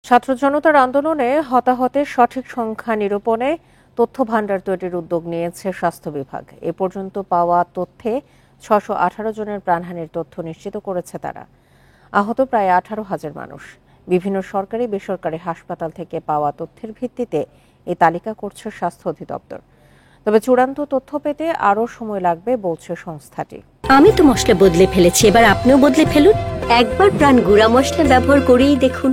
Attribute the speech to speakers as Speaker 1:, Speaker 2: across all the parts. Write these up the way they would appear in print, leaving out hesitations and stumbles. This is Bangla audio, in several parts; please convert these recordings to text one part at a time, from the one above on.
Speaker 1: ছাত্র জনতার আন্দোলনে হতাহতের সঠিক সংখ্যা নিরূপণে তথ্য ভান্ডার তৈরির উদ্যোগ নিয়েছে স্বাস্থ্য বিভাগ। এ পর্যন্ত পাওয়া তথ্যে ৬১৮ জনের প্রাণহানির তথ্য নিশ্চিত করেছে তারা। আহত প্রায় ১৮,০০০ মানুষ। বিভিন্ন সরকারি বেসরকারি হাসপাতাল থেকে পাওয়া তথ্যের ভিত্তিতে এই তালিকা করছে স্বাস্থ্য অধিদপ্তর। তবে চূড়ান্ত তথ্য পেতে আরও সময় লাগবে বলছে সংস্থাটি।
Speaker 2: আমি তো মশলা বদলে ফেলেছি, এবার আপনিও বদলে ফেলুন। একবার প্রাণ গুঁড়া মশলা ব্যবহার করেই দেখুন।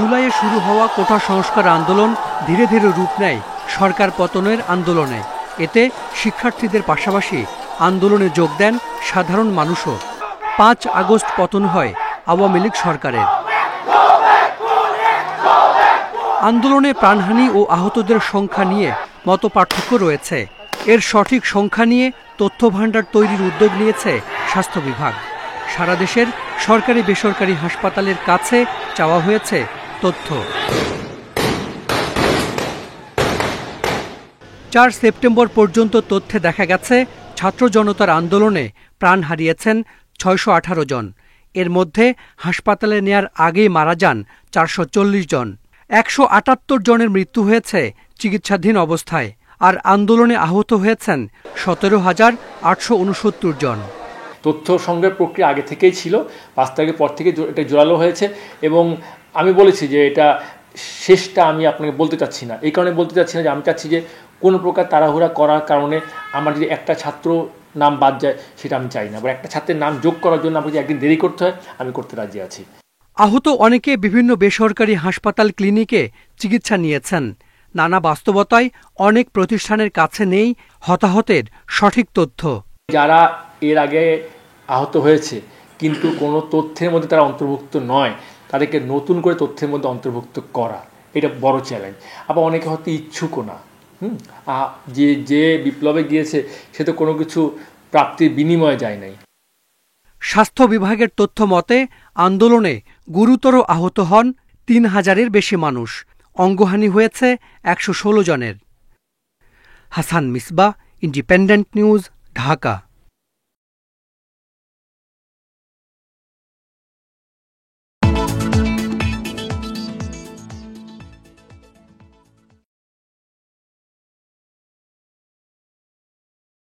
Speaker 3: জুলাইয়ে শুরু হওয়া কোটা সংস্কার আন্দোলন ধীরে ধীরে রূপ নেয় সরকার পতনের আন্দোলনে। এতে শিক্ষার্থীদের পাশাপাশি আন্দোলনে যোগ দেন সাধারণ মানুষও। ৫ আগস্ট পতন হয় আওয়ামী লীগ সরকারের। আন্দোলনে প্রাণহানি ও আহতদের সংখ্যা নিয়ে মতপার্থক্য রয়েছে। এর সঠিক সংখ্যা নিয়ে তথ্য ভান্ডার তৈরির উদ্যোগ নিয়েছে স্বাস্থ্য বিভাগ। সারা দেশের সরকারি বেসরকারি হাসপাতালের কাছে চাওয়া হয়েছে তথ্য। ৪ সেপ্টেম্বর পর্যন্ত তথ্যে দেখা গেছে ছাত্র জনতার আন্দোলনে প্রাণ হারিয়েছেন ৬১৮ জন। এর মধ্যে হাসপাতালে নেয়ার আগেই মারা যান ৪৪০ জন। ১৭৮ জনের মৃত্যু হয়েছে চিকিৎসাধীন অবস্থায়, আর আন্দোলনে আহত হয়েছেন ১৭,৮৬৯ জন।
Speaker 4: তথ্য সংগ্রহ প্রক্রিয়া আগে থেকেই ছিল, ৫ তারিখের পর থেকে এটা জোরালো হয়েছে এবং আমি বলেছি যে এটা শেষটা আমি আপনাকে বলতে চাচ্ছি না। এই কারণে বলতে চাচ্ছি না যে আমি চাচ্ছি যে কোনো প্রকার তাড়াহুড়া করার কারণে আমার যদি একটা ছাত্র নাম বাদ যায় সেটা আমি চাই না, বা একটা ছাত্রের নাম যোগ করার জন্য আমাকে যদি একদিন দেরি করতে হয় আমি করতে রাজি আছি।
Speaker 3: আহত অনেকে বিভিন্ন বেসরকারি হাসপাতাল ক্লিনিকে চিকিৎসা নিয়েছেন। নানা বাস্তবতায় অনেক প্রতিষ্ঠানের কাছে নেই হতাহতের সঠিক তথ্য।
Speaker 4: যারা এর আগে আহত হয়েছে কিন্তু কোনো তথ্যের মধ্যে তারা অন্তর্ভুক্ত নয়, তাদেরকে নতুন করে তথ্যের মধ্যে অন্তর্ভুক্ত করা এটা বড় চ্যালেঞ্জ। আবার অনেকে হয়তো ইচ্ছুকও না। যে বিপ্লবে গিয়েছে সে তো কোনো কিছু প্রাপ্তির বিনিময়ে যায় নাই।
Speaker 3: স্বাস্থ্য বিভাগের তথ্য মতে আন্দোলনে গুরুতর আহত হন ৩,০০০-এর বেশি মানুষ। অঙ্গহানি হয়েছে ১১৬ জনের। Hasan Misbah, independent news, Dhaka.